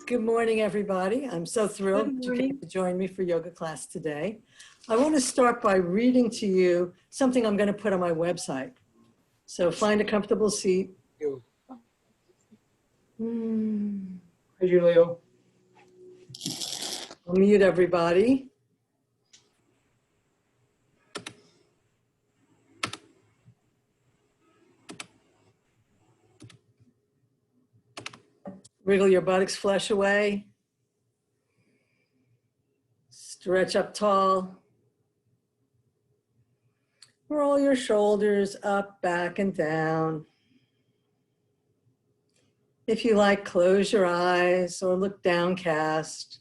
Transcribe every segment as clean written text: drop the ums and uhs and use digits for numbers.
Good morning, everybody. I'm so thrilled that you came to join me for yoga class today. I want to start by reading to you something I'm going to put on my website. So find a comfortable seat. Hi, Julio. I'll mute everybody. Wriggle your buttocks flesh away. Stretch up tall. Roll your shoulders up, back, and down. If you like, close your eyes or look downcast.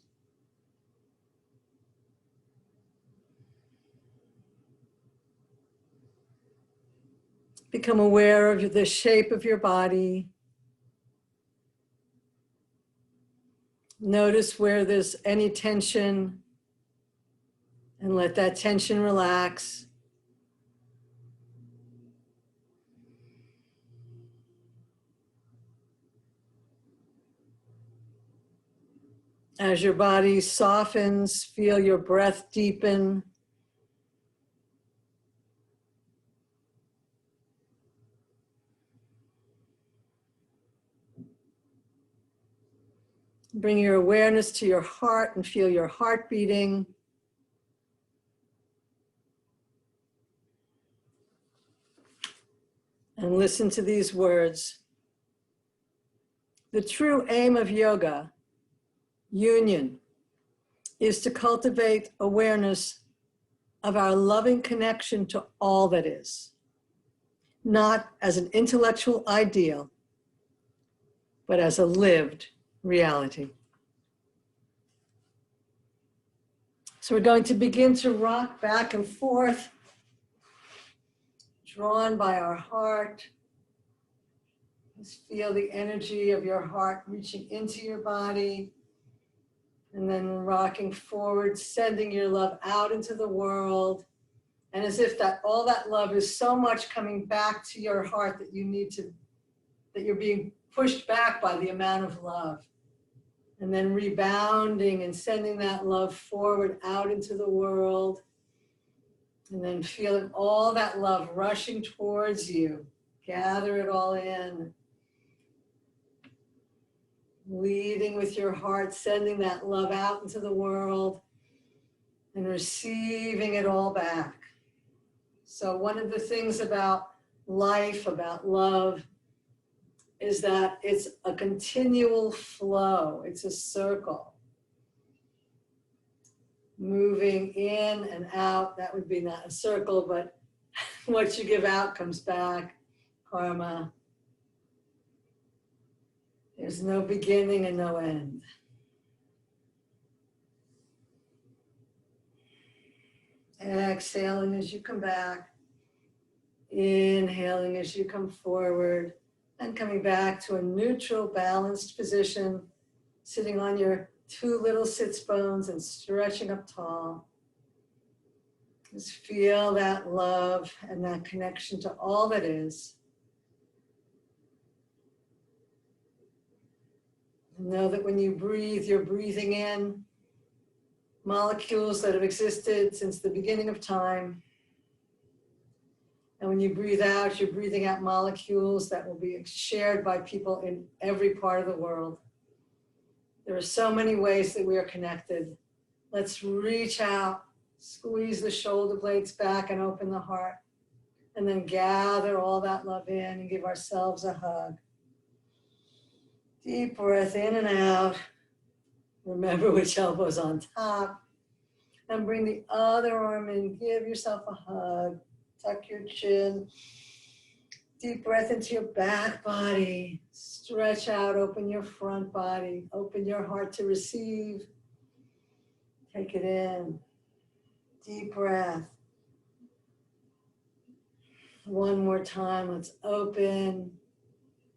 Become aware of the shape of your body. Notice where there's any tension and let that tension relax. As your body softens, feel your breath deepen. Bring your awareness to your heart and feel your heart beating. And listen to these words. The true aim of yoga, union, is to cultivate awareness of our loving connection to all that is, not as an intellectual ideal, but as a lived reality. So we're going to begin to rock back and forth, drawn by our heart. Just feel the energy of your heart reaching into your body and then rocking forward, sending your love out into the world. And as if that all that love is so much coming back to your heart that you need to, that you're being pushed back by the amount of love. And then rebounding and sending that love forward out into the world. And then feeling all that love rushing towards you. Gather it all in. Leading with your heart, sending that love out into the world and receiving it all back. So one of the things about life, about love, is that it's a continual flow. It's a circle. Moving in and out, that would be not a circle, but what you give out comes back, karma. There's no beginning and no end. Exhaling as you come back, inhaling as you come forward, and coming back to a neutral, balanced position, sitting on your two little sits bones and stretching up tall. Just feel that love and that connection to all that is. Know that when you breathe, you're breathing in molecules that have existed since the beginning of time. And when you breathe out, you're breathing out molecules that will be shared by people in every part of the world. There are so many ways that we are connected. Let's reach out, squeeze the shoulder blades back and open the heart, and then gather all that love in and give ourselves a hug. Deep breath in and out. Remember which elbow's on top. And bring the other arm in. Give yourself a hug. Tuck your chin. Deep breath into your back body. Stretch out. Open your front body. Open your heart to receive. Take it in. Deep breath. One more time. Let's open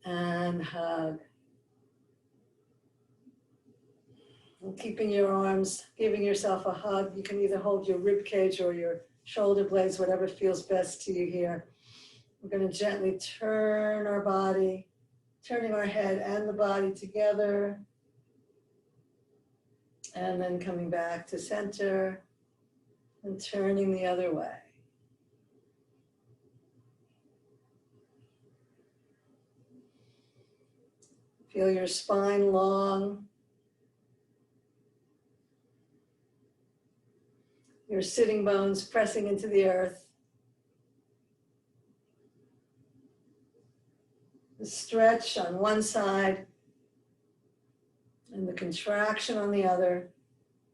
and hug. And keeping your arms, giving yourself a hug. You can either hold your rib cage or your shoulder blades, whatever feels best to you here. We're going to gently turn our body, turning our head and the body together. And then coming back to center and turning the other way. Feel your spine long. Your sitting bones pressing into the earth. The stretch on one side and the contraction on the other.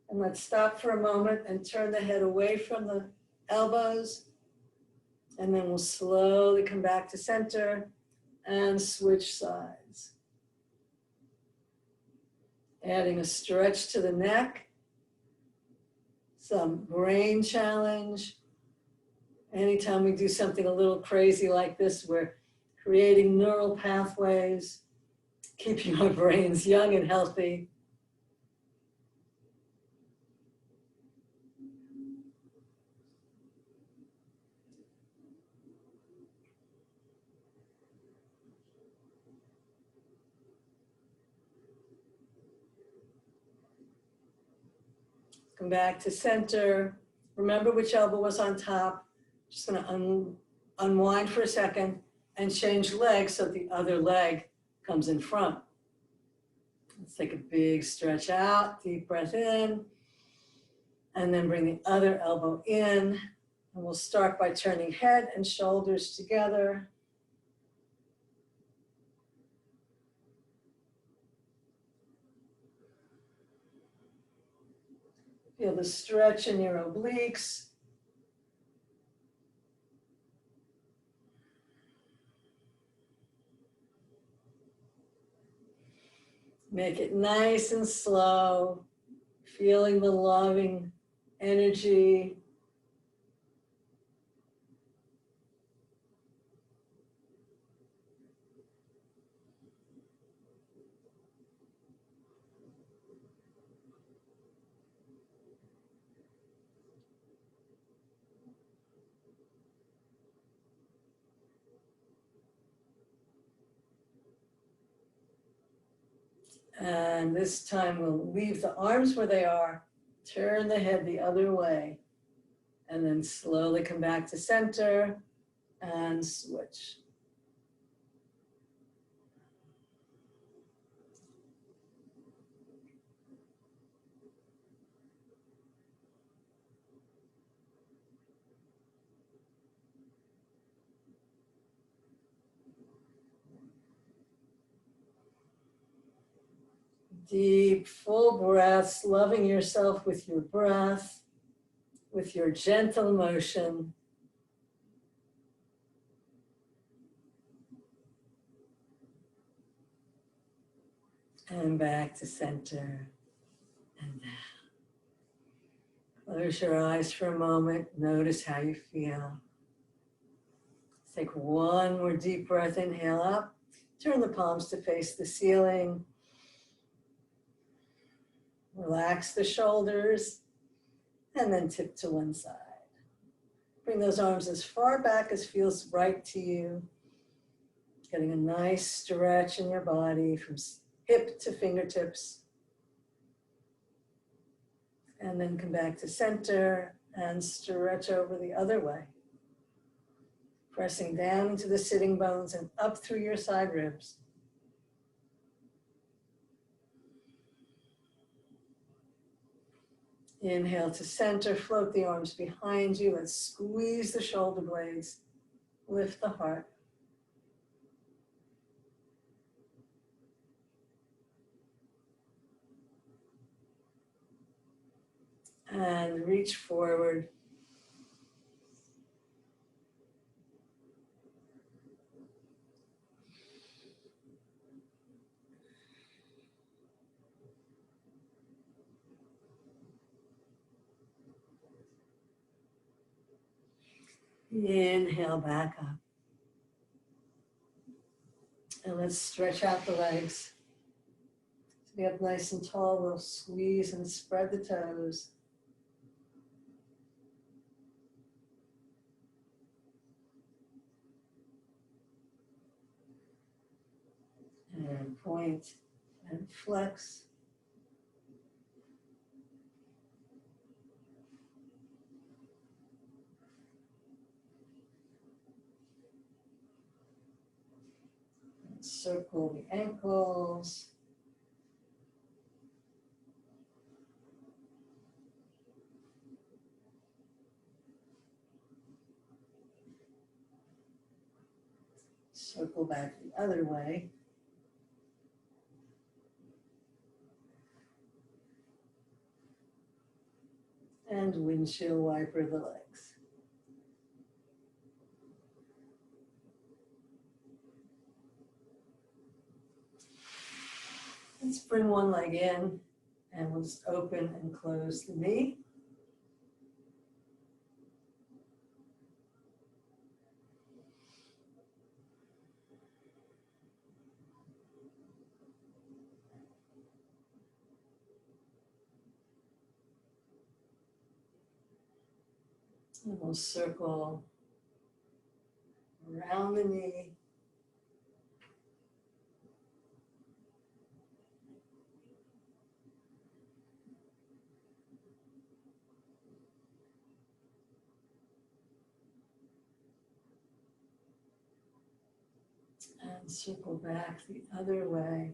And let's stop for a moment and turn the head away from the elbows. And then we'll slowly come back to center and switch sides. Adding a stretch to the neck, some brain challenge. Anytime we do something a little crazy like this, we're creating neural pathways, keeping our brains young and healthy. Come back to center. Remember which elbow was on top. Just gonna unwind for a second and change legs so the other leg comes in front. Let's take a big stretch out, deep breath in, and then bring the other elbow in. And we'll start by turning head and shoulders together. Feel the stretch in your obliques. Make it nice and slow, feeling the loving energy. And this time we'll leave the arms where they are, turn the head the other way, and then slowly come back to center and switch. Deep, full breaths, loving yourself with your breath, with your gentle motion. And back to center and down. Close your eyes for a moment. Notice how you feel. Take one more deep breath. Inhale up. Turn the palms to face the ceiling. Relax the shoulders and then tip to one side. Bring those arms as far back as feels right to you. Getting a nice stretch in your body from hip to fingertips. And then come back to center and stretch over the other way. Pressing down into the sitting bones and up through your side ribs. Inhale to center, float the arms behind you. Let's squeeze the shoulder blades, lift the heart. And reach forward. Inhale back up. And let's stretch out the legs. To be up nice and tall, we'll squeeze and spread the toes. And point and flex. Circle the ankles. Circle back the other way. And windshield wiper the legs. Let's bring one leg in and we'll just open and close the knee. And we'll circle around the knee. And circle back the other way.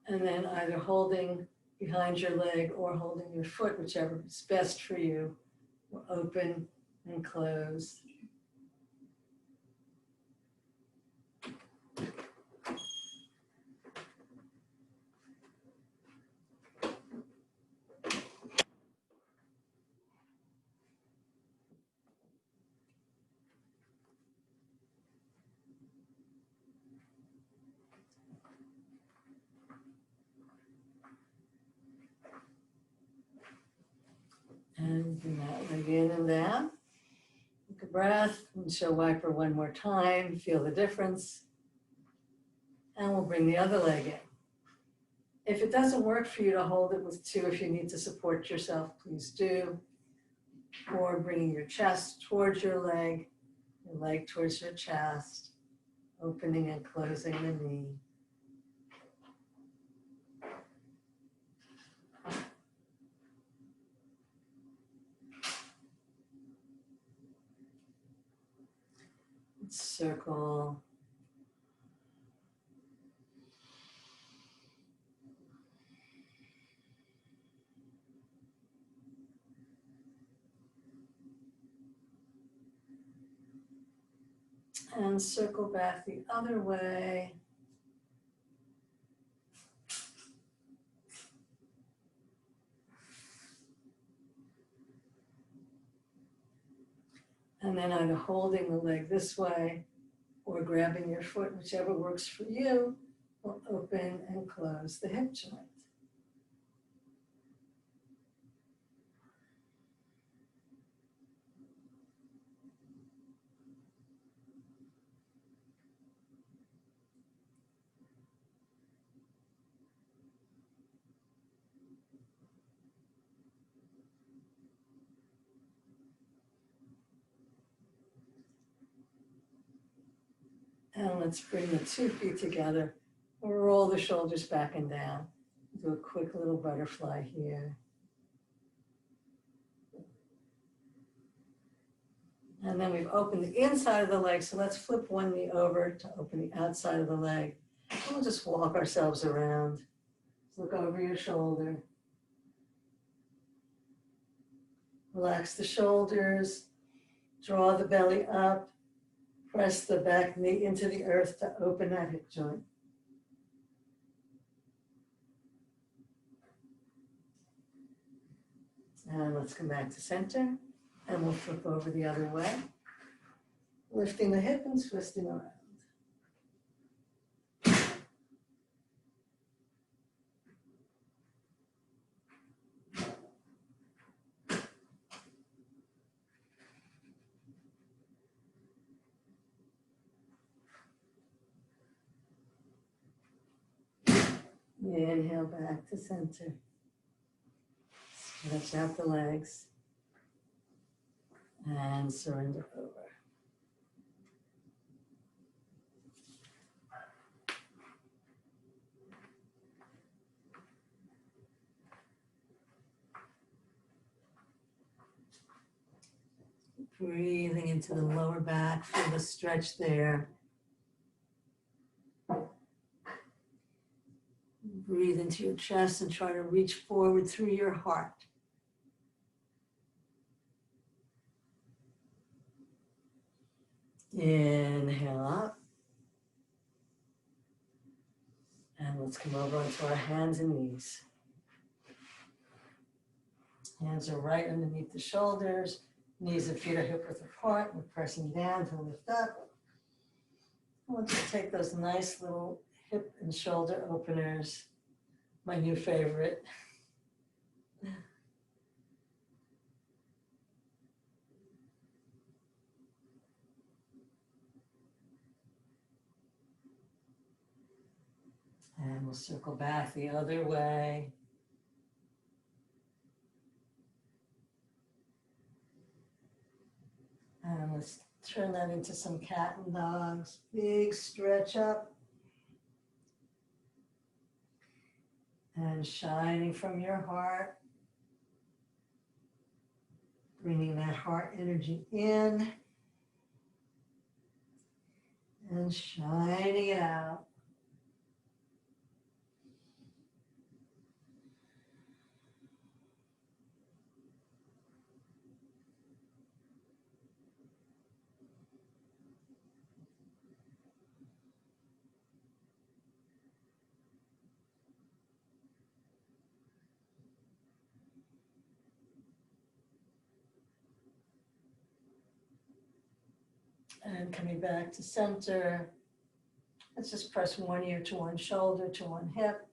And then either holding behind your leg or holding your foot, whichever is best for you, will open and close. And bring that leg in and down. Take a breath, windshield wiper one more time, feel the difference. And we'll bring the other leg in. If it doesn't work for you to hold it with two, if you need to support yourself, please do. Or bringing your chest towards your leg towards your chest, opening and closing the knee. Circle. And circle back the other way. And then either holding the leg this way or grabbing your foot, whichever works for you, will open and close the hip joint. And let's bring the 2 feet together. Roll the shoulders back and down. Do a quick little butterfly here. And then we've opened the inside of the leg, so let's flip one knee over to open the outside of the leg. And we'll just walk ourselves around. Look over your shoulder. Relax the shoulders, draw the belly up, press the back knee into the earth to open that hip joint. And let's come back to center, and we'll flip over the other way, lifting the hip and twisting around. Inhale back to center. Stretch out the legs and surrender over. Breathing into the lower back, feel the stretch there. Breathe into your chest and try to reach forward through your heart. Inhale up. And let's come over onto our hands and knees. Hands are right underneath the shoulders. Knees and feet are hip width apart. We're pressing down to lift up. I want you to take those nice little hip and shoulder openers. My new favorite. And we'll circle back the other way. And let's turn that into some cat and dogs. Big stretch up. And shining from your heart. Bringing that heart energy in. And shining it out. And coming back to center. Let's just press one ear to one shoulder to one hip.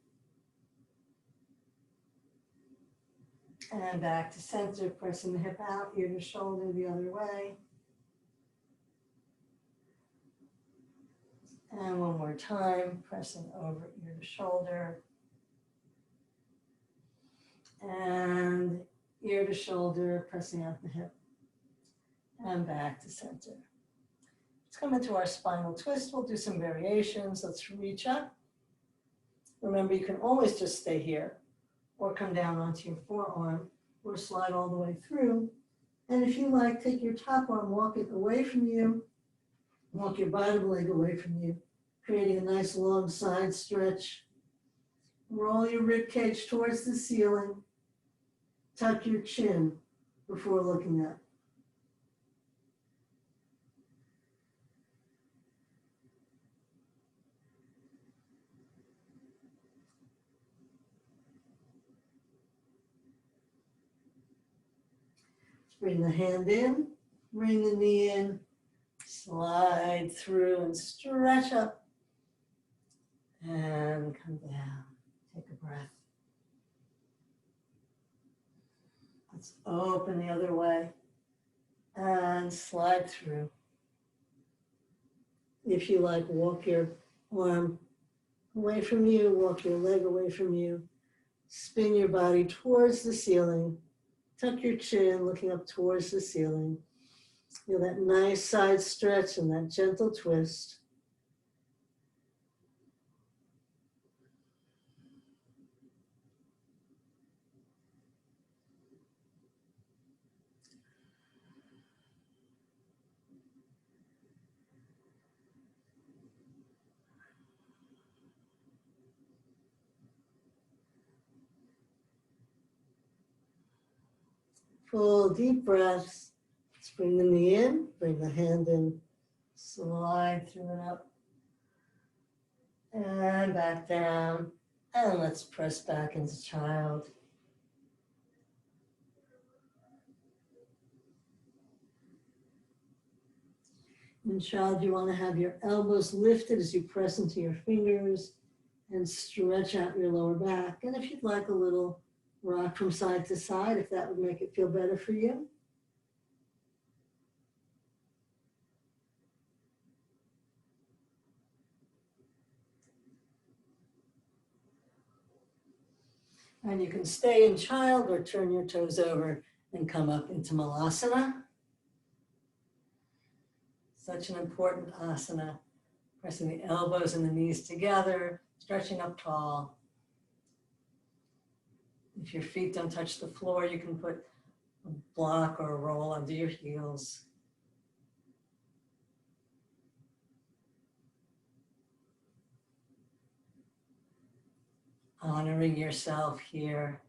And back to center, pressing the hip out, ear to shoulder the other way. And one more time, pressing over ear to shoulder. And ear to shoulder, pressing out the hip. And back to center. Let's come into our spinal twist. We'll do some variations. Let's reach up. Remember, you can always just stay here or come down onto your forearm or slide all the way through. And if you like, take your top arm, walk it away from you. Walk your bottom leg away from you, creating a nice long side stretch. Roll your rib cage towards the ceiling. Tuck your chin before looking up. Bring the hand in, bring the knee in, slide through and stretch up. And come down. Take a breath. Let's open the other way and slide through. If you like, walk your arm away from you, walk your leg away from you. Spin your body towards the ceiling. Tuck your chin, looking up towards the ceiling. Feel that nice side stretch and that gentle twist. Full deep breaths. Let's bring the knee in, bring the hand in, slide through and up, and back down. And let's press back into child. In child, you want to have your elbows lifted as you press into your fingers and stretch out your lower back. And if you'd like a little rock from side to side, if that would make it feel better for you. And you can stay in child or turn your toes over and come up into malasana. Such an important asana. Pressing the elbows and the knees together, stretching up tall. If your feet don't touch the floor, you can put a block or a roll under your heels. honoring yourself here,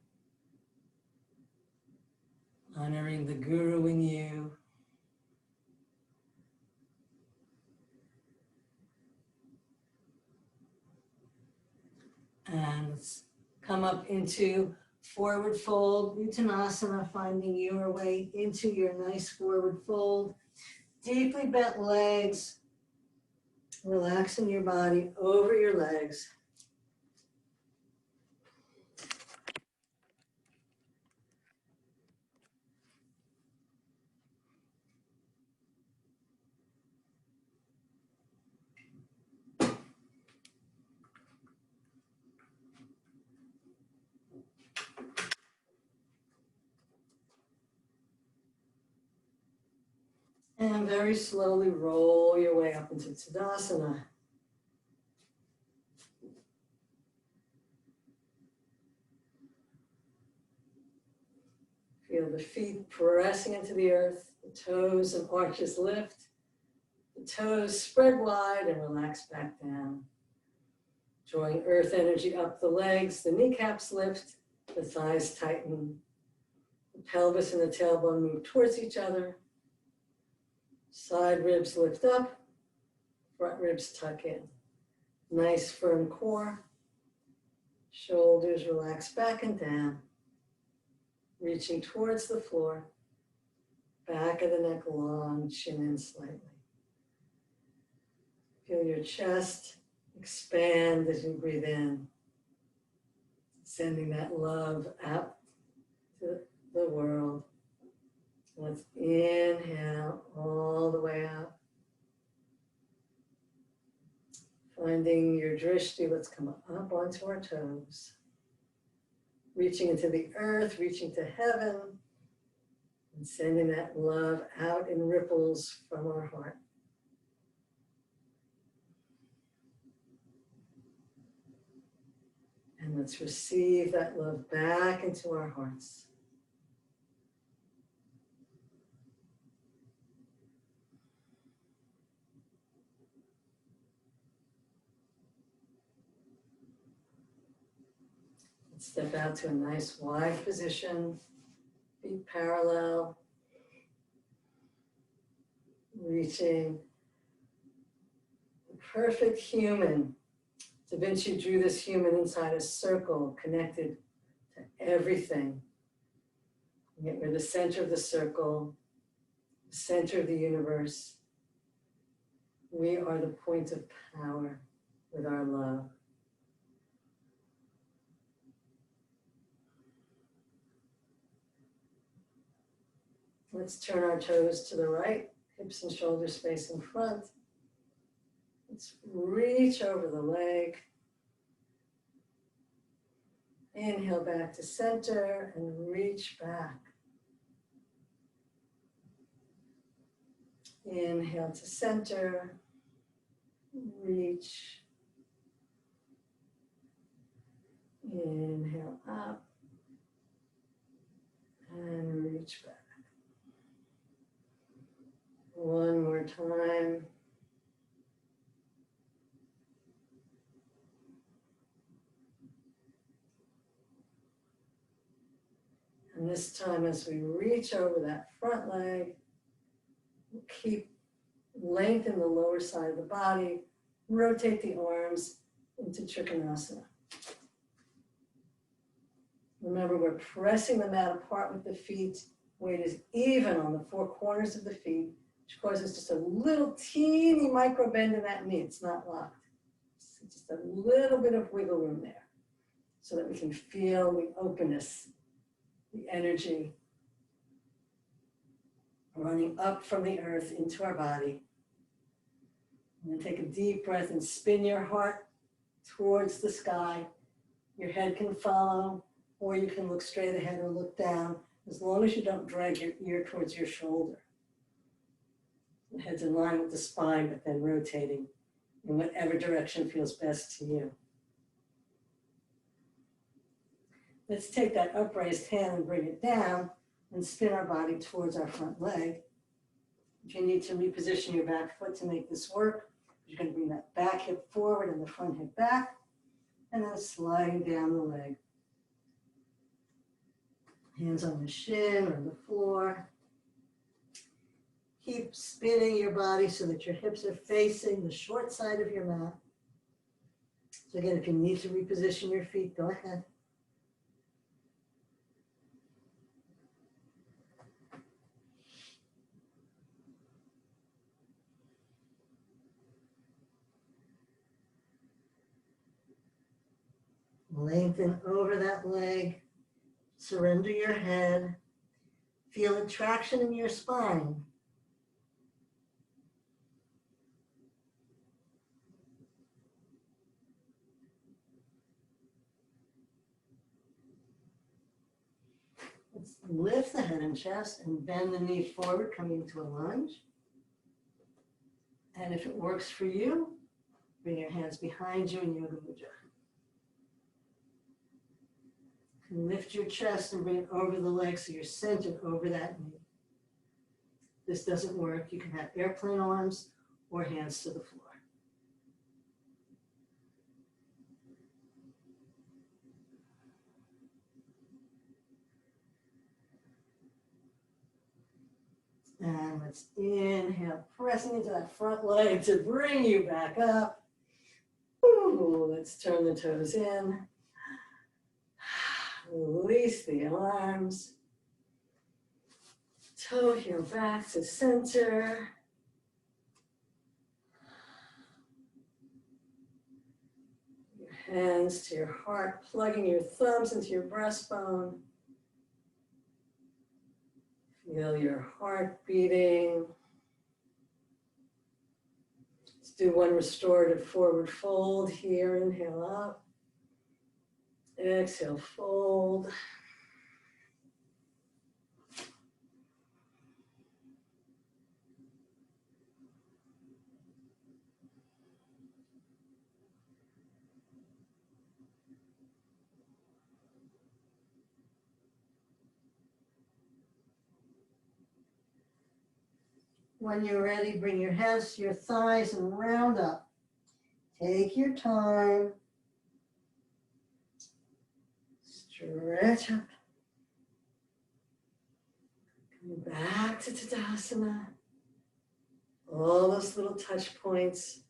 honoring the guru in you. And let's come up into forward fold, Uttanasana, finding your way into your nice forward fold. Deeply bent legs, relaxing your body over your legs. And very slowly roll your way up into Tadasana. Feel the feet pressing into the earth, the toes and arches lift, the toes spread wide and relax back down. Drawing earth energy up the legs, the kneecaps lift, the thighs tighten, the pelvis and the tailbone move towards each other. Side ribs lift up, front ribs tuck in. Nice firm core. Shoulders relax back and down. Reaching towards the floor. Back of the neck long, chin in slightly. Feel your chest expand as you breathe in. Sending that love out to the world. Let's inhale all the way out. Finding your drishti, let's come up onto our toes. Reaching into the earth, reaching to heaven, and sending that love out in ripples from our heart. And let's receive that love back into our hearts. Step out to a nice wide position, feet parallel, reaching the perfect human. Da Vinci drew this human inside a circle connected to everything. And yet we're the center of the circle, the center of the universe. We are the point of power with our love. Let's turn our toes to the right, hips and shoulders facing front. Let's reach over the leg. Inhale back to center and reach back. Inhale to center, reach. Inhale up and reach back. One more time. And this time as we reach over that front leg, we'll keep lengthen the lower side of the body, rotate the arms into Trikonasana. Remember, we're pressing the mat apart with the feet. Weight is even on the four corners of the feet, which causes just a little teeny micro bend in that knee. It's not locked. It's just a little bit of wiggle room there so that we can feel the openness, the energy running up from the earth into our body. And then take a deep breath and spin your heart towards the sky. Your head can follow, or you can look straight ahead or look down, as long as you don't drag your ear towards your shoulder. The head's in line with the spine, but then rotating in whatever direction feels best to you. Let's take that upraised hand and bring it down and spin our body towards our front leg. If you need to reposition your back foot to make this work, you're going to bring that back hip forward and the front hip back. And then sliding down the leg. Hands on the shin or the floor. Keep spinning your body so that your hips are facing the short side of your mat. So again, if you need to reposition your feet, go ahead. Lengthen over that leg. Surrender your head. Feel a traction in your spine. Let's lift the head and chest and bend the knee forward, coming into a lunge. And if it works for you, bring your hands behind you in Yoga Mudra. And lift your chest and bring it over the leg so you're centered over that knee. If this doesn't work, you can have airplane arms or hands to the floor. And let's inhale, pressing into that front leg to bring you back up. Ooh, let's turn the toes in. Release the arms. Toe heel back to center. Your hands to your heart, plugging your thumbs into your breastbone. Feel your heart beating. Let's do one restorative forward fold here. Inhale up. Exhale, fold. When you're ready, bring your hands to your thighs and round up. Take your time. Stretch up. Come back to Tadasana. All those little touch points.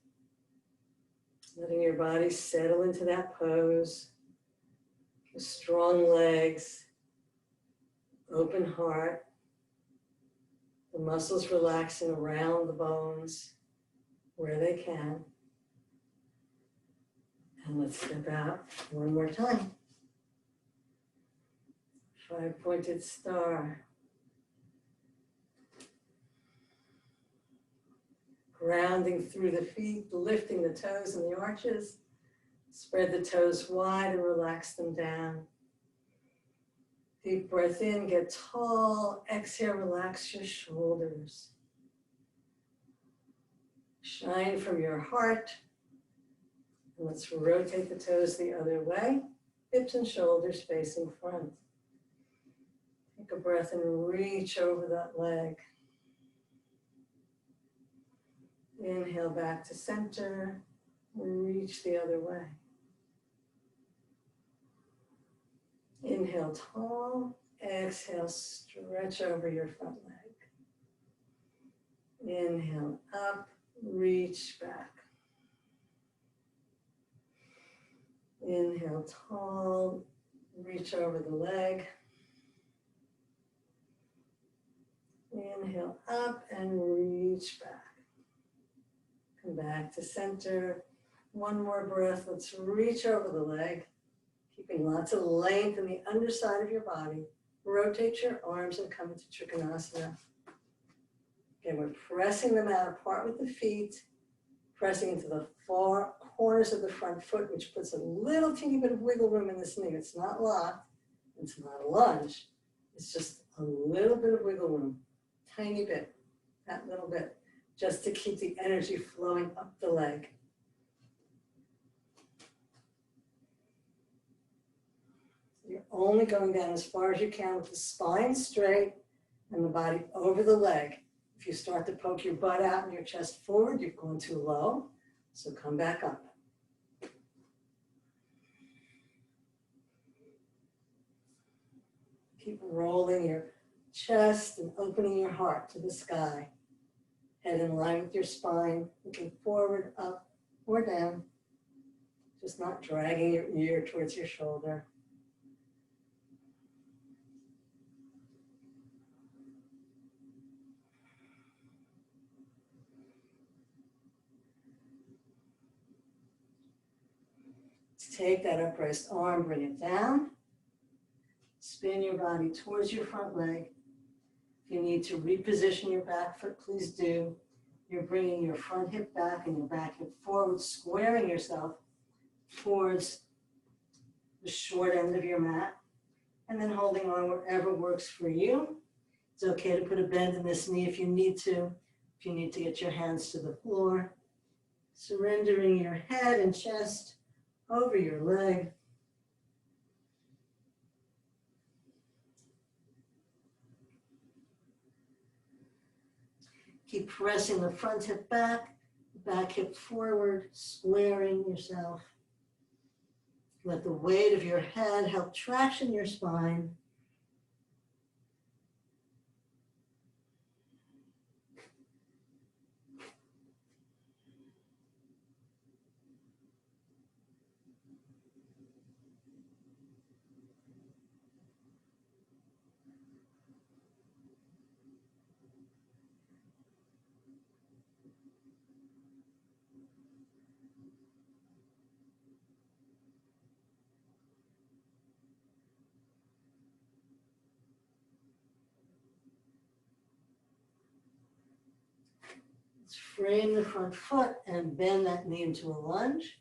Letting your body settle into that pose. With strong legs. Open heart. The muscles relaxing around the bones where they can. And let's step out one more time. 5-pointed star. Grounding through the feet, lifting the toes and the arches. Spread the toes wide and relax them down. Deep breath in, get tall. Exhale, relax your shoulders. Shine from your heart. And let's rotate the toes the other way. Hips and shoulders facing front. Take a breath and reach over that leg. Inhale back to center. Reach the other way. Inhale tall. Exhale, stretch over your front leg. Inhale up, reach back. Inhale tall, reach over the leg. Inhale up and reach back. Come back to center. One more breath. Let's reach over the leg, keeping lots of length in the underside of your body. Rotate your arms and come into Trikonasana. Again, we're pressing them out apart with the feet, pressing into the far corners of the front foot, which puts a little teeny bit of wiggle room in this knee. It's not locked. It's not a lunge. It's just a little bit of wiggle room. Tiny bit, that little bit, just to keep the energy flowing up the leg. You're only going down as far as you can with the spine straight and the body over the leg. If you start to poke your butt out and your chest forward, you've gone too low. So come back up. Keep rolling your chest and opening your heart to the sky. Head in line with your spine, looking forward, up, or down. Just not dragging your ear towards your shoulder. Take that upraised arm, bring it down. Spin your body towards your front leg. If you need to reposition your back foot, please do. You're bringing your front hip back and your back hip forward, squaring yourself towards the short end of your mat, and then holding on wherever works for you. It's okay to put a bend in this knee if you need to. If you need to get your hands to the floor, surrendering your head and chest over your leg. Keep pressing the front hip back, back hip forward, squaring yourself. Let the weight of your head help traction your spine. Let's frame the front foot and bend that knee into a lunge.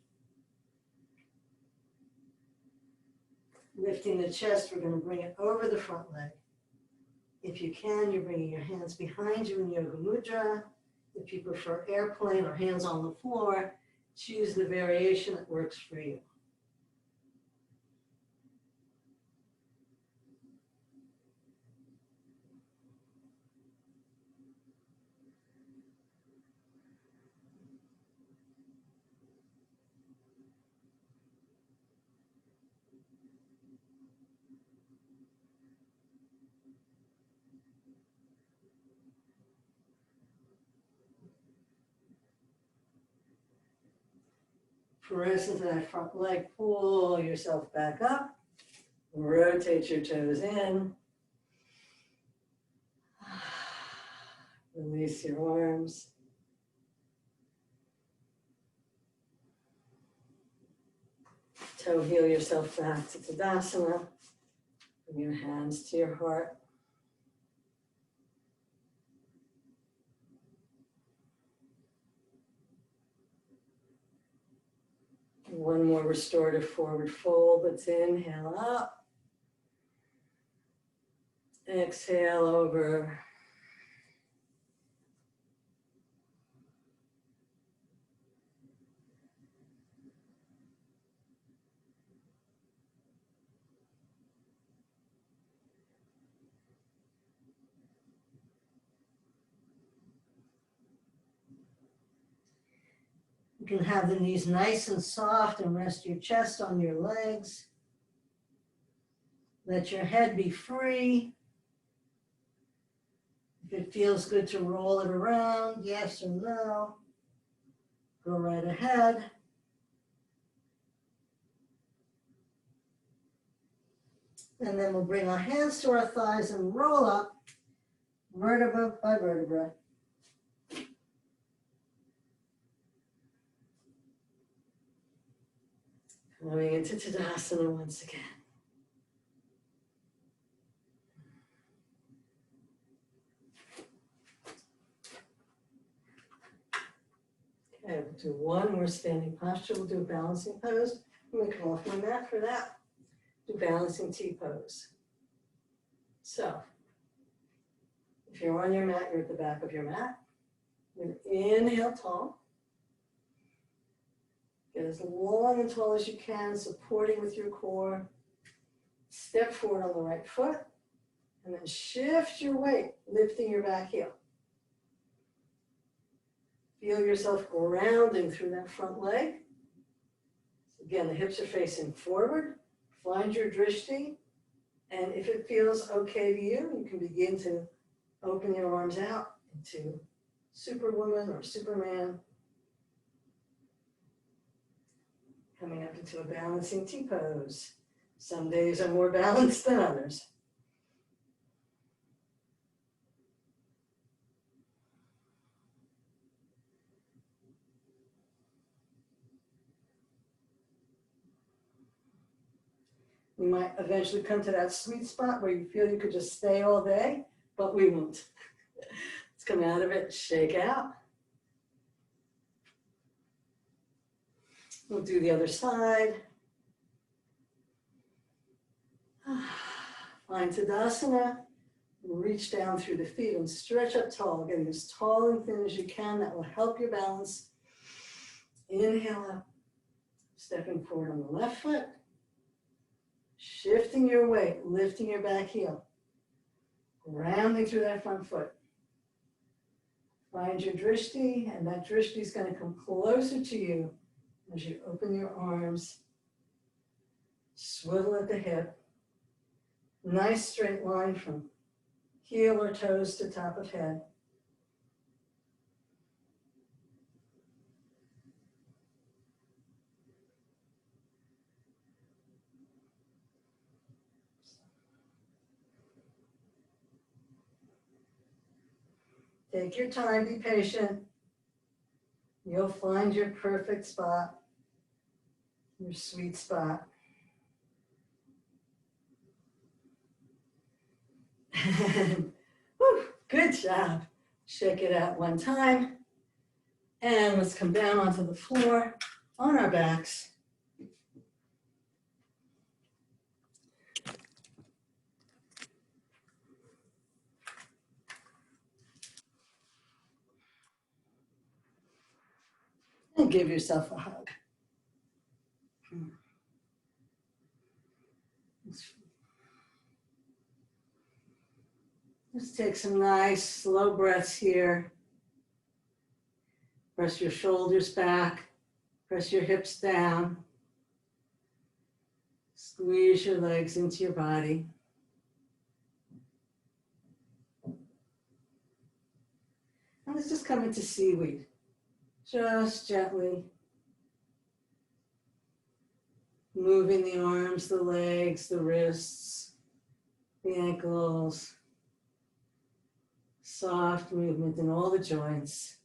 Lifting the chest, we're going to bring it over the front leg. If you can, you're bringing your hands behind you in Yoga Mudra. If you prefer airplane or hands on the floor, choose the variation that works for you. Press into that front leg, pull yourself back up, rotate your toes in, release your arms. Toe heel yourself back to Tadasana, bring your hands to your heart. One more restorative forward fold. Let's inhale up. Exhale over. You can have the knees nice and soft and rest your chest on your legs. Let your head be free. If it feels good to roll it around, yes or no, go right ahead. And then we'll bring our hands to our thighs and roll up vertebra by vertebra. Coming into Tadasana once again. Okay, we'll do one more standing posture. We'll do a balancing pose. I'm going to come off my mat for that. Do balancing T pose. So, if you're on your mat, you're at the back of your mat. You're going to inhale tall. Get as long and tall as you can, supporting with your core. Step forward on the right foot, and then shift your weight, lifting your back heel. Feel yourself grounding through that front leg. So again, the hips are facing forward. Find your drishti. And if it feels okay to you, you can begin to open your arms out into Superwoman or Superman. Coming up into a balancing T-pose. Some days are more balanced than others. We might eventually come to that sweet spot where you feel you could just stay all day, but we won't. Let's come out of it, shake out. We'll do the other side. Find Tadasana. Reach down through the feet and stretch up tall, getting as tall and thin as you can. That will help your balance. Inhale up, stepping forward on the left foot. Shifting your weight, lifting your back heel. Rounding through that front foot. Find your drishti, and that drishti is going to come closer to you as you open your arms. Swivel at the hip. Nice straight line from heel or toes to top of head. Take your time, be patient. You'll find your perfect spot, your sweet spot. Whew, good job. Shake it out one time. And let's come down onto the floor on our backs. And give yourself a hug. Let's take some nice slow breaths here. Press your shoulders back. Press your hips down. Squeeze your legs into your body. And let's just come into seaweed. Just gently moving the arms, the legs, the wrists, the ankles. Soft movement in all the joints.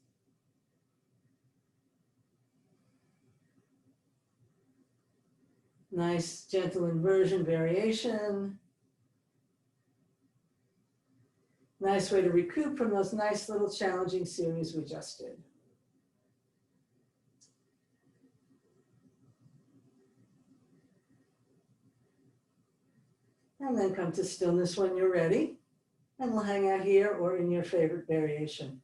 Nice gentle inversion variation. Nice way to recoup from those nice little challenging series we just did. And then come to stillness when you're ready. And we'll hang out here or in your favorite variation.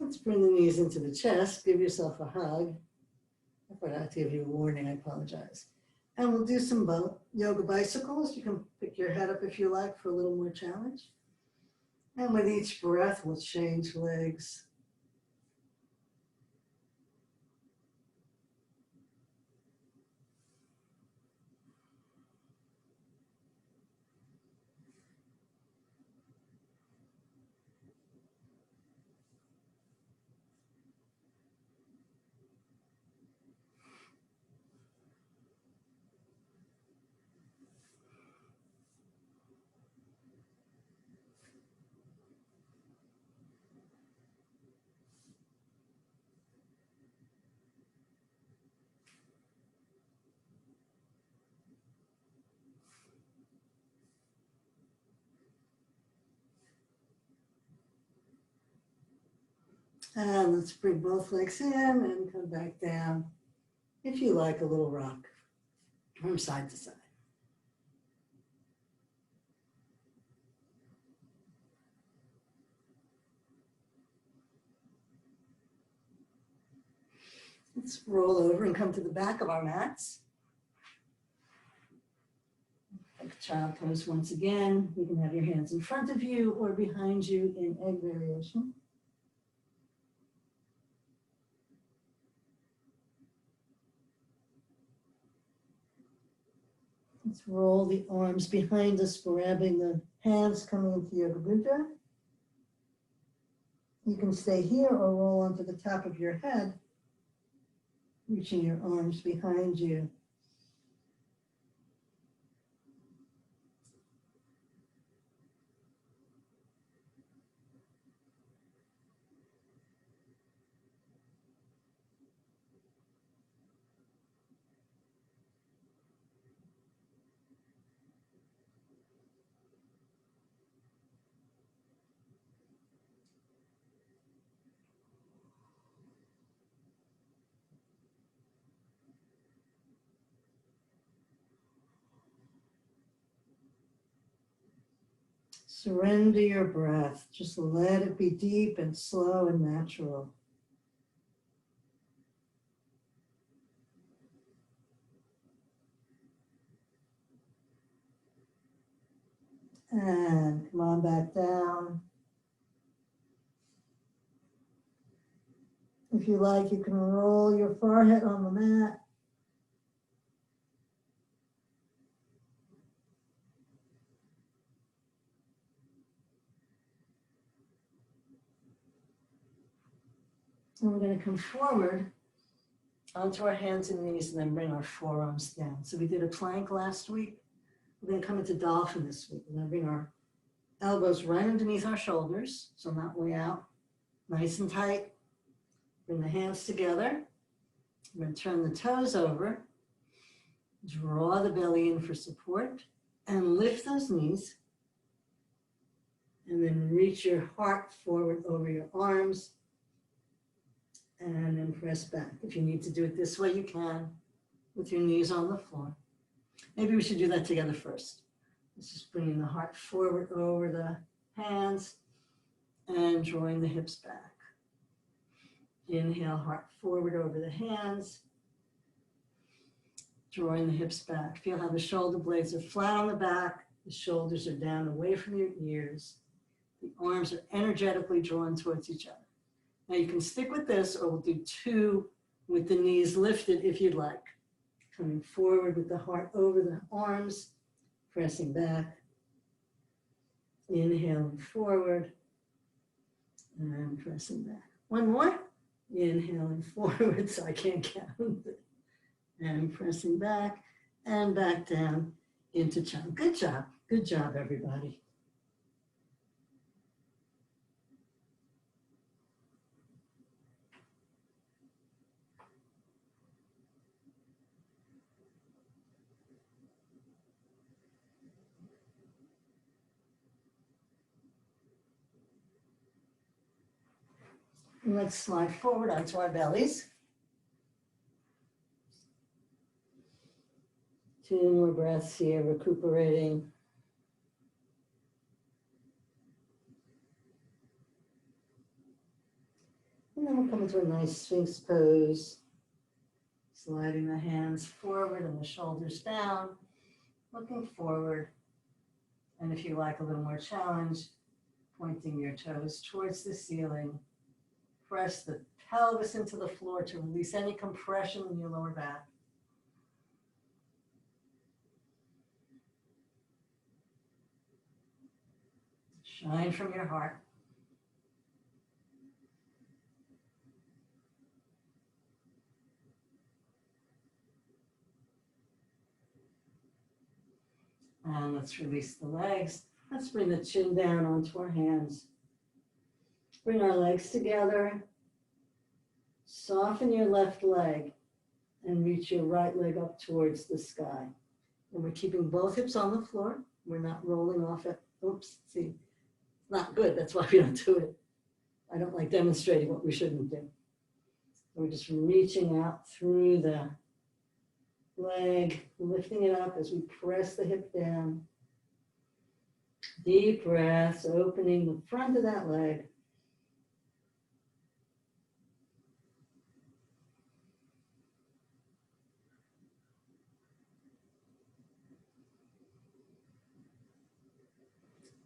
Let's bring the knees into the chest. Give yourself a hug. I forgot to give you a warning, I apologize. And we'll do some yoga bicycles. You can pick your head up if you like for a little more challenge. And with each breath, we'll change legs. And let's bring both legs in and come back down. If you like, a little rock from side to side. Let's roll over and come to the back of our mats. Like child pose once again. You can have your hands in front of you or behind you in egg variation. Let's roll the arms behind us, grabbing the hands coming into Yoga Mudra. You can stay here or roll onto the top of your head, reaching your arms behind you. Surrender your breath. Just let it be deep and slow and natural. And come on back down. If you like, you can roll your forehead on the mat. And we're going to come forward onto our hands and knees and then bring our forearms down. So we did a plank last week. We're going to come into dolphin this week. We're going to bring our elbows right underneath our shoulders, so not way out, nice and tight. Bring the hands together. We're going to turn the toes over, draw the belly in for support, and lift those knees. And then reach your heart forward over your arms, and then press back. If you need to do it this way, you can, with your knees on the floor. Maybe we should do that together first. Let's just bringing the heart forward over the hands and drawing the hips back. Inhale, heart forward over the hands, drawing the hips back. Feel how the shoulder blades are flat on the back, the shoulders are down away from your ears. The arms are energetically drawn towards each other. Now you can stick with this, or we'll do two with the knees lifted if you'd like. Coming forward with the heart over the arms, pressing back. Inhaling forward and pressing back. One more. Inhaling forward, so I can't count. And pressing back and back down into child. Good job. Good job, everybody. And let's slide forward onto our bellies. 2 more breaths here, recuperating. And then we'll come into a nice Sphinx pose. Sliding the hands forward and the shoulders down, looking forward. And if you like a little more challenge, pointing your toes towards the ceiling. Press the pelvis into the floor to release any compression in your lower back. Shine from your heart. And let's release the legs. Let's bring the chin down onto our hands. Bring our legs together. Soften your left leg and reach your right leg up towards the sky. And we're keeping both hips on the floor. We're not rolling off it. Oops, see, not good. That's why we don't do it. I don't like demonstrating what we shouldn't do. We're just reaching out through the leg, lifting it up as we press the hip down. Deep breaths, opening the front of that leg.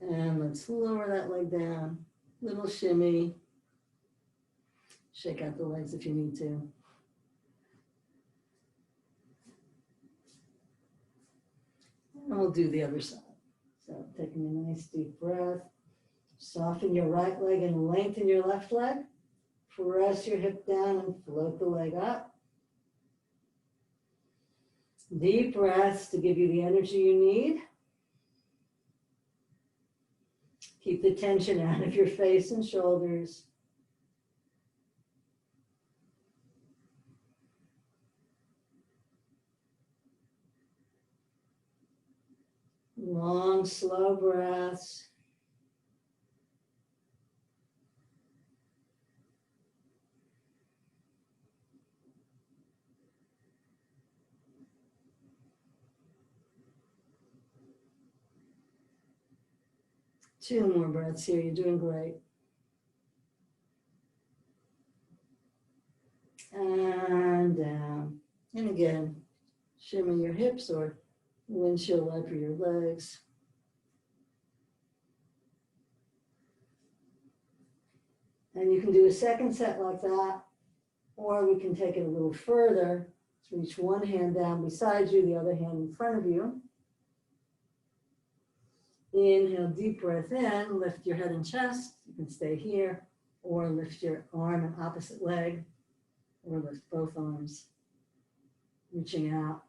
And let's lower that leg down. Little shimmy. Shake out the legs if you need to. And we'll do the other side. So taking a nice deep breath. Soften your right leg and lengthen your left leg. Press your hip down and float the leg up. Deep breaths to give you the energy you need. Keep the tension out of your face and shoulders. Long, slow breaths. Two more breaths here. You're doing great. And down. And again, shimmy your hips or windshield wiper your legs. And you can do a second set like that, or we can take it a little further. So reach one hand down beside you, the other hand in front of you. Inhale, deep breath in, lift your head and chest. You can stay here, or lift your arm and opposite leg, or lift both arms, reaching out.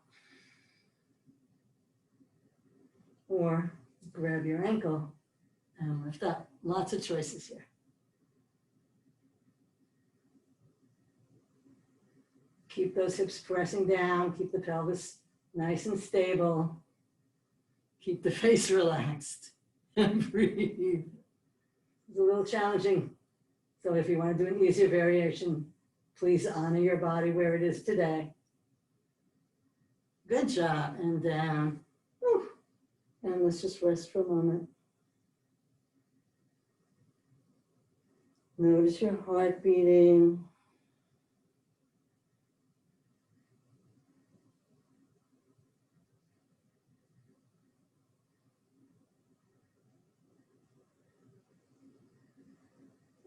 Or grab your ankle and lift up. Lots of choices here. Keep those hips pressing down, keep the pelvis nice and stable. Keep the face relaxed and breathe. It's a little challenging. So if you want to do an easier variation, please honor your body where it is today. Good job. And down. Whew. And let's just rest for a moment. Notice your heart beating.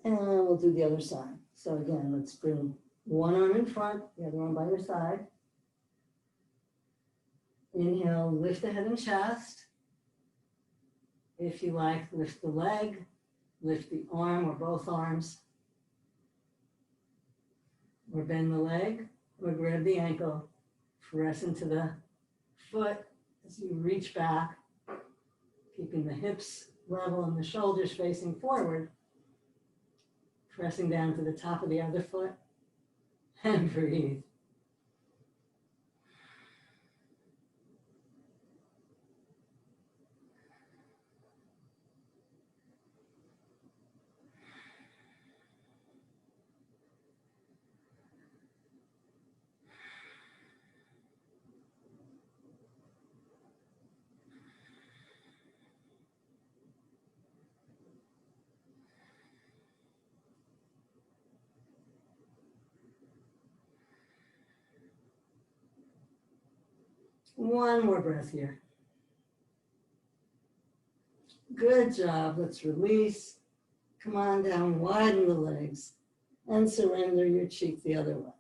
And we'll do the other side. So again, let's bring one arm in front, the other arm by your side. Inhale, lift the head and chest. If you like, lift the leg, lift the arm or both arms. Or bend the leg, or grab the ankle. Press into the foot as you reach back, keeping the hips level and the shoulders facing forward. Pressing down to the top of the other foot and breathe. One more breath here. Good job. Let's release. Come on down, widen the legs, and surrender your cheek the other way.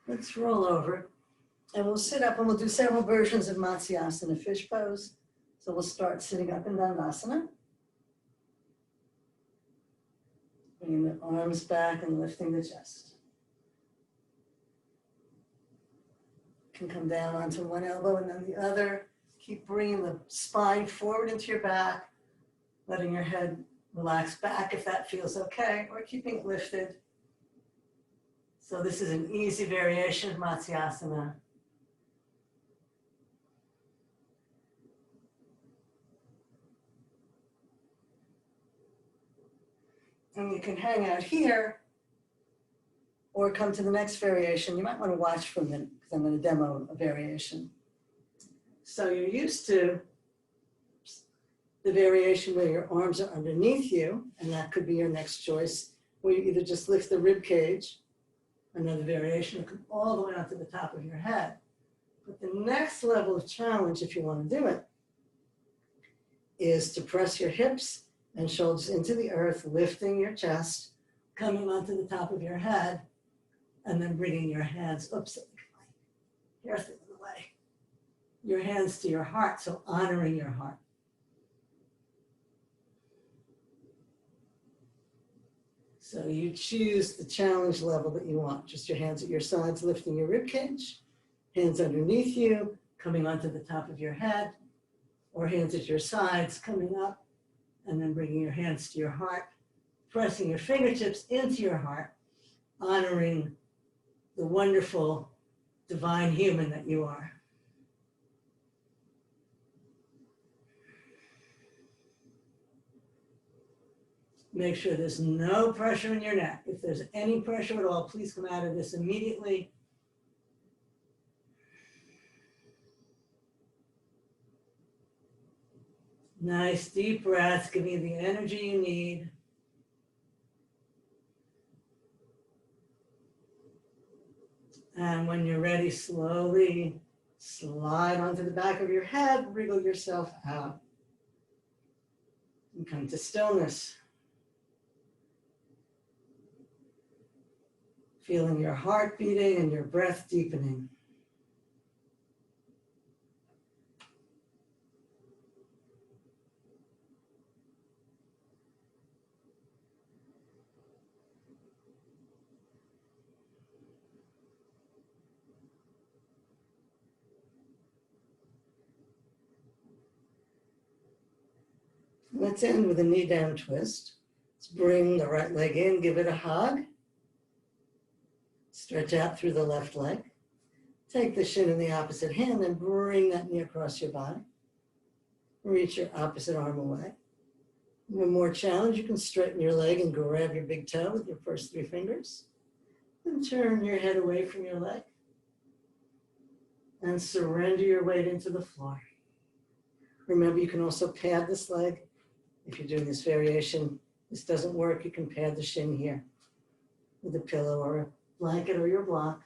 Let's roll over and we'll sit up and we'll do several versions of Matsyasana, fish pose. So we'll start sitting up in Dandasana. Bringing the arms back and lifting the chest. You can come down onto one elbow and then the other. Keep bringing the spine forward into your back, letting your head relax back if that feels okay, or keeping it lifted. So this is an easy variation of Matsyasana. And you can hang out here or come to the next variation. You might want to watch for a minute because I'm going to demo a variation. So you're used to the variation where your arms are underneath you, and that could be your next choice, where you either just lift the rib cage, another variation, it could all the way onto the top of your head. But the next level of challenge, if you want to do it, is to press your hips and shoulders into the earth, lifting your chest, coming onto the top of your head, and then bringing your hands, here's the other way, your hands to your heart, so honoring your heart. So you choose the challenge level that you want, just your hands at your sides, lifting your rib cage, hands underneath you, coming onto the top of your head, or hands at your sides, coming up, and then bringing your hands to your heart, pressing your fingertips into your heart, honoring the wonderful divine human that you are. Make sure there's no pressure in your neck. If there's any pressure at all, please come out of this immediately. Nice deep breaths, giving you the energy you need. And when you're ready, slowly slide onto the back of your head, wriggle yourself out. And come to stillness. Feeling your heart beating and your breath deepening. Let's end with a knee down twist. Let's bring the right leg in, give it a hug. Stretch out through the left leg. Take the shin in the opposite hand and bring that knee across your body. Reach your opposite arm away. One more challenge, you can straighten your leg and grab your big toe with your first 3 fingers. Then turn your head away from your leg. And surrender your weight into the floor. Remember, you can also pad this leg. If you're doing this variation, this doesn't work, you can pad the shin here with a pillow or a blanket or your block.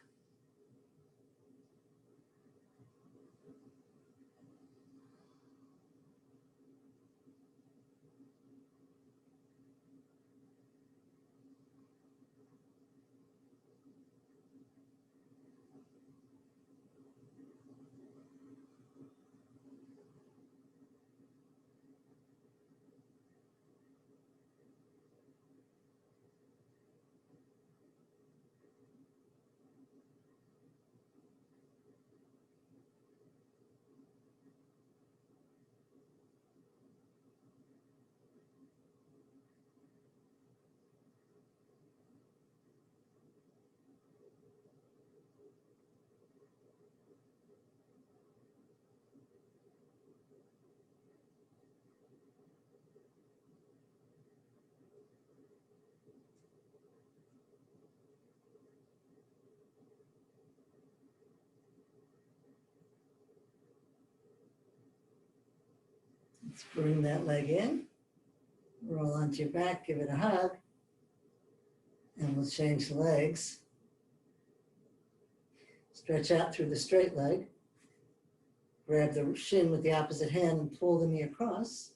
Let's bring that leg in, roll onto your back, give it a hug, and we'll change legs. Stretch out through the straight leg, grab the shin with the opposite hand and pull the knee across,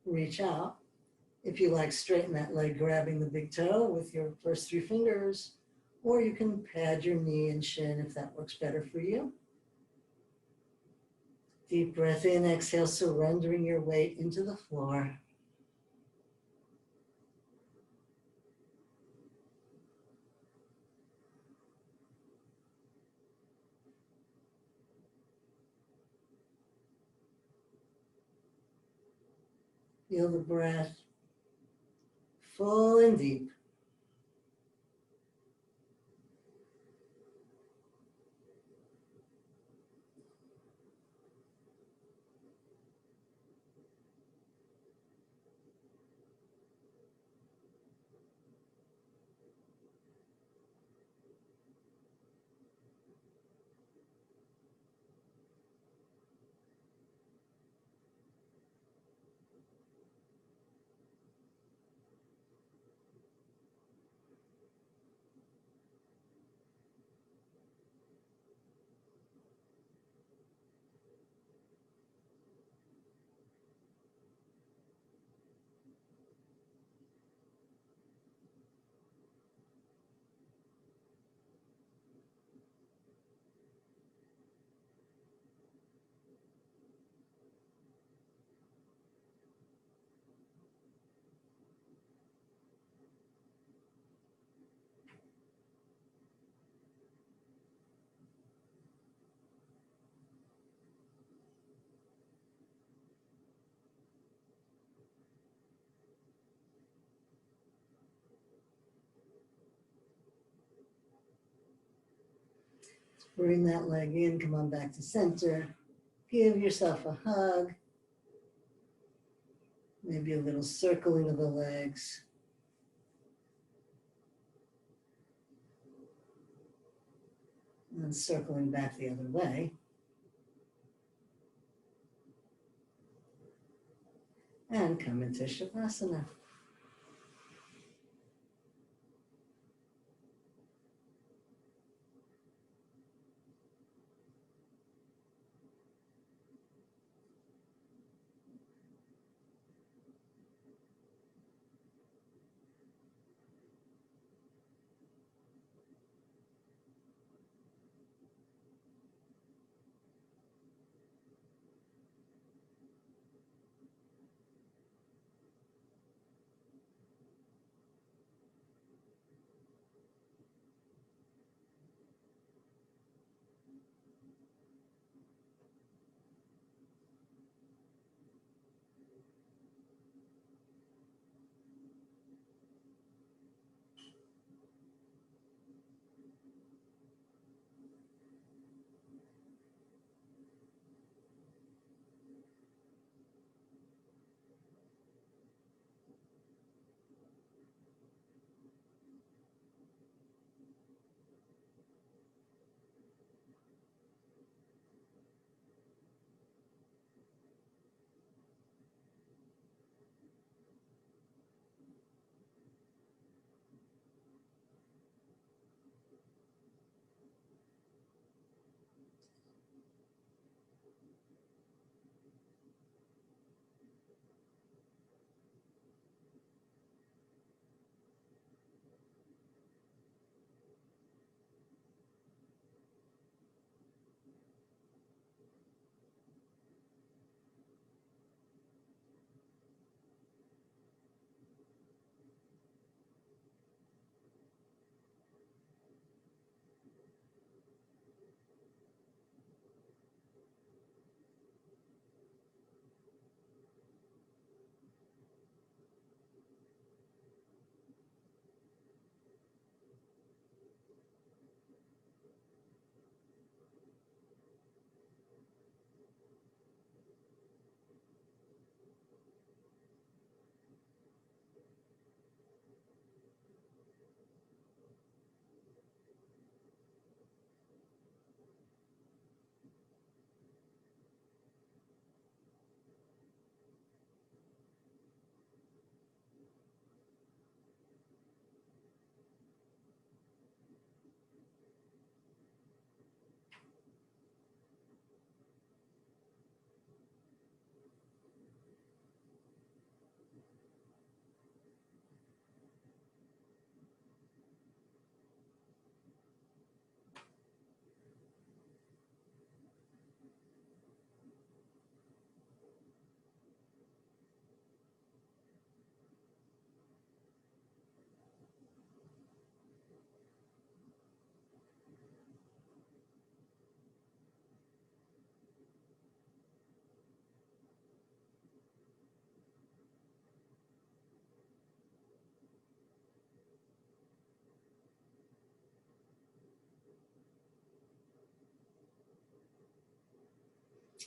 reach out. If you like, straighten that leg, grabbing the big toe with your first 3 fingers, or you can pad your knee and shin if that works better for you. Deep breath in, exhale, surrendering your weight into the floor. Feel the breath full and deep. Bring that leg in, come on back to center. Give yourself a hug. Maybe a little circling of the legs. And then circling back the other way. And come into Shavasana.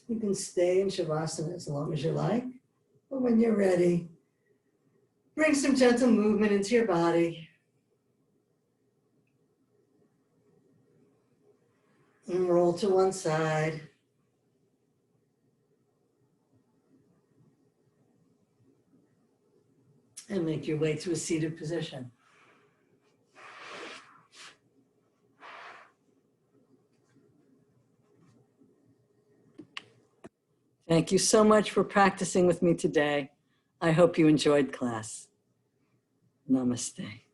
You can stay in Shavasana as long as you like, but when you're ready, bring some gentle movement into your body. And roll to one side. And make your way to a seated position. Thank you so much for practicing with me today. I hope you enjoyed class. Namaste.